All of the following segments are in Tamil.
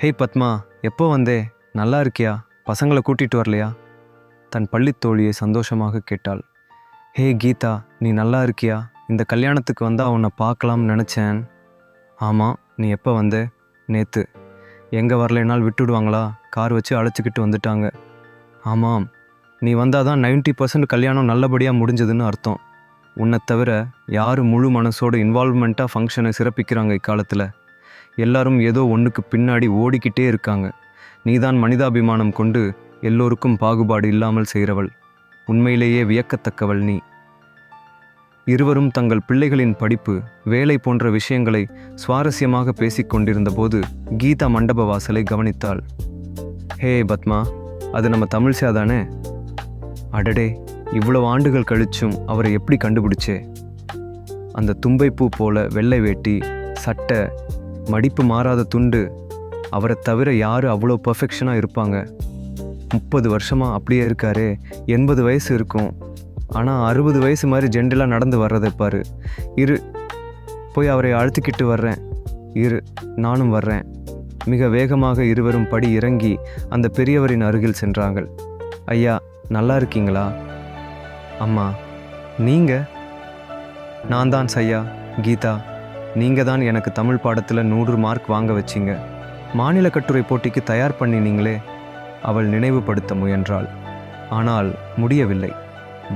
ஹேய் பத்மா, எப்போ வந்தே? நல்லா இருக்கியா? பசங்களை கூட்டிட்டு வரலையா? தன் பள்ளித் தோழியை சந்தோஷமாக கேட்டாள். ஹே கீதா, நீ நல்லா இருக்கியா? இந்த கல்யாணத்துக்கு வந்தால் உன்னை பார்க்கலாம்னு நினச்சேன். ஆமாம், நீ எப்போ வந்தே? நேற்று. எங்கே வரலைனால் விட்டுடுவாங்களா? கார் வச்சு அழைச்சிக்கிட்டு வந்துட்டாங்க. ஆமாம், நீ வந்தால் தான் 90% கல்யாணம் நல்லபடியாக முடிஞ்சதுன்னு அர்த்தம். உன்னை தவிர யார் முழு மனசோட இன்வால்வ்மெண்ட்டாக ஃபங்க்ஷனை சிறப்பிக்கிறாங்க இக்காலத்தில்? எல்லாரும் ஏதோ ஒன்றுக்கு பின்னாடி ஓடிக்கிட்டே இருக்காங்க. நீதான் மனிதாபிமானம் கொண்டு எல்லோருக்கும் பாகுபாடு இல்லாமல் செய்கிறவள். உண்மையிலேயே வியக்கத்தக்கவள் நீ. இருவரும் தங்கள் பிள்ளைகளின் படிப்பு, வேலை போன்ற விஷயங்களை சுவாரஸ்யமாக பேசிக்கொண்டிருந்த போது கீதா மண்டப வாசலை கவனித்தாள். ஹே பத்மா, அது நம்ம தமிழ்சா தானே? அடடே, இவ்வளவு ஆண்டுகள் கழிச்சும் அவரை எப்படி கண்டுபிடிச்சே? அந்த தும்பைப்பூ போல வெள்ளை வேட்டி, சட்டை, மடிப்பு மாறாத துண்டு, அவரை தவிர யார் அவ்வளோ பர்ஃபெக்ஷனாக இருப்பாங்க? 30 வருஷமாக அப்படியே இருக்காரே. 80 வயசு இருக்கும், ஆனால் 60 வயசு மாதிரி ஜென்டலாக நடந்து வர்றதை பாரு. இரு, போய் அவரை அழுத்திக்கிட்டு வர்றேன். இரு, நானும் வர்றேன். மிக வேகமாக இருவரும் படி இறங்கி அந்த பெரியவரின் அருகில் சென்றார்கள். ஐயா, நல்லா இருக்கீங்களா? அம்மா, நீங்கள்? நான் தான் சையா. கீதா, நீங்கள் தான் எனக்கு தமிழ் பாடத்தில் 100 மார்க் வாங்க வச்சிங்க. மாநில கட்டுரை போட்டிக்கு தயார் பண்ணினீங்களே. அவள் நினைவுபடுத்த முயன்றாள். ஆனால் முடியவில்லை.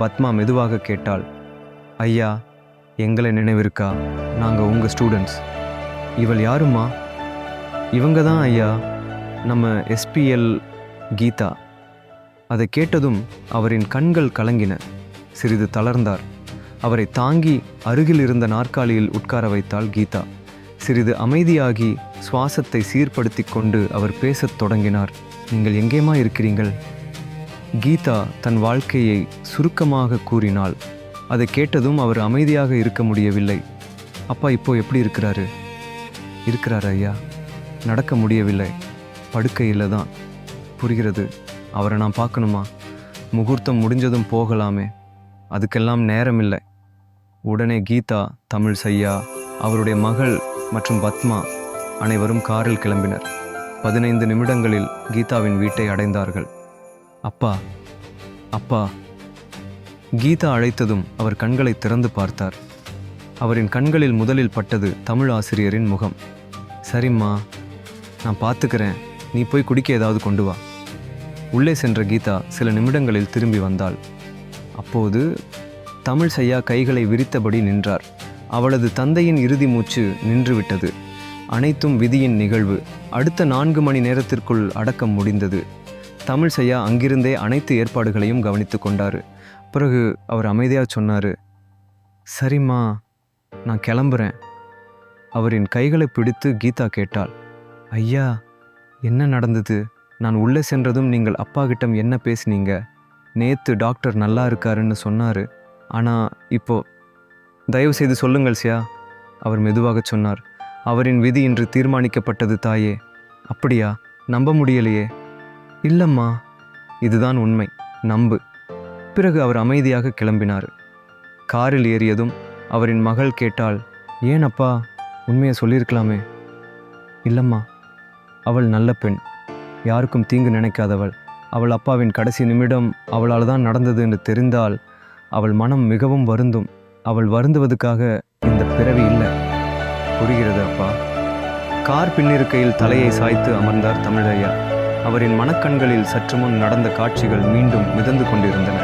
பத்மா மெதுவாக கேட்டாள். ஐயா, எங்களை நினைவிருக்கா? நாங்கள் உங்கள் ஸ்டூடெண்ட்ஸ். இவள் யாரும்மா? இவங்க தான் ஐயா, நம்ம எஸ்பிஎல் கீதா. அதை கேட்டதும் அவரின் கண்கள் கலங்கின. சிறிது தளர்ந்தார். அவரை தாங்கி அருகில் இருந்த நாற்காலியில் உட்கார வைத்தாள் கீதா. சிறிது அமைதியாகி சுவாசத்தை சீர்படுத்தி கொண்டு அவர் பேசத் தொடங்கினார். நீங்கள் எங்கேமா இருக்கிறீர்கள்? கீதா தன் வாழ்க்கையை சுருக்கமாக கூறினாள். அதை கேட்டதும் அவர் அமைதியாக இருக்க முடியவில்லை. அப்பா இப்போ எப்படி இருக்கிறாரு? இருக்கிறார் ஐயா. நடக்க முடியவில்லை, படுக்கையில் தான். புரிகிறது. அவரை நான் பார்க்கணுமா? முகூர்த்தம் முடிஞ்சதும் போகலாமே. அதுக்கெல்லாம் நேரம் இல்லை. உடனே கீதா, தமிழ் சையா, அவருடைய மகள் மற்றும் பத்மா அனைவரும் காரில் கிளம்பினர். 15 நிமிடங்களில் கீதாவின் வீட்டை அடைந்தார்கள். அப்பா, அப்பா. கீதா அழைத்ததும் அவர் கண்களை திறந்து பார்த்தார். அவரின் கண்களில் முதலில் பட்டது தமிழ் ஆசிரியரின் முகம். சரிம்மா, நான் பார்த்துக்கிறேன். நீ போய் குடிக்க ஏதாவது கொண்டு வா. உள்ளே சென்ற கீதா சில நிமிடங்களில் திரும்பி வந்தாள். அப்போது தமிழ் சையா கைகளை விரித்தபடி நின்றார். அவளது தந்தையின் இறுதி மூச்சு நின்றுவிட்டது. அனைத்தும் விதியின் நிகழ்வு. அடுத்த 4 மணி நேரத்திற்குள் அடக்கம் முடிந்தது. தமிழ் சையா அங்கிருந்தே அனைத்து ஏற்பாடுகளையும் கவனித்து கொண்டார். பிறகு அவர் அமைதியாக சொன்னார். சரிம்மா, நான் கிளம்புறேன். அவரின் கைகளை பிடித்து கீதா கேட்டாள். ஐயா, என்ன நடந்தது? நான் உள்ளே சென்றதும் நீங்கள் அப்பா கிட்ட என்ன பேசினீங்க? நேற்று டாக்டர் நல்லா இருக்காருன்னு சொன்னார். ஆனால் இப்போ தயவு செய்து சொல்லுங்கள் சியா. அவர் மெதுவாக சொன்னார். அவரின் விதி இன்று தீர்மானிக்கப்பட்டது தாயே. அப்படியா? நம்ப முடியலையே. இல்லைம்மா, இதுதான் உண்மை, நம்பு. பிறகு அவர் அமைதியாக கிளம்பினார். காரில் ஏறியதும் அவரின் மகள் கேட்டாள். ஏன் அப்பா, உண்மையை சொல்லியிருக்கலாமே. இல்லைம்மா, அவள் நல்ல பெண், யாருக்கும் தீங்கு நினைக்காதவள். அவள் அப்பாவின் கடைசி நிமிடம் அவளால் தான் நடந்தது என்று தெரிந்தால் அவள் மனம் மிகவும் வருந்தும். அவள் வருந்துவதுக்காக இந்த பிறவி இல்லை. புரிகிறது அப்பா. கார் பின்னிருக்கையில் தலையை சாய்த்து அமர்ந்தார் தமிழையா. அவரின் மனக்கண்களில் சற்று முன் நடந்த காட்சிகள் மீண்டும் மிதந்து கொண்டிருந்தன.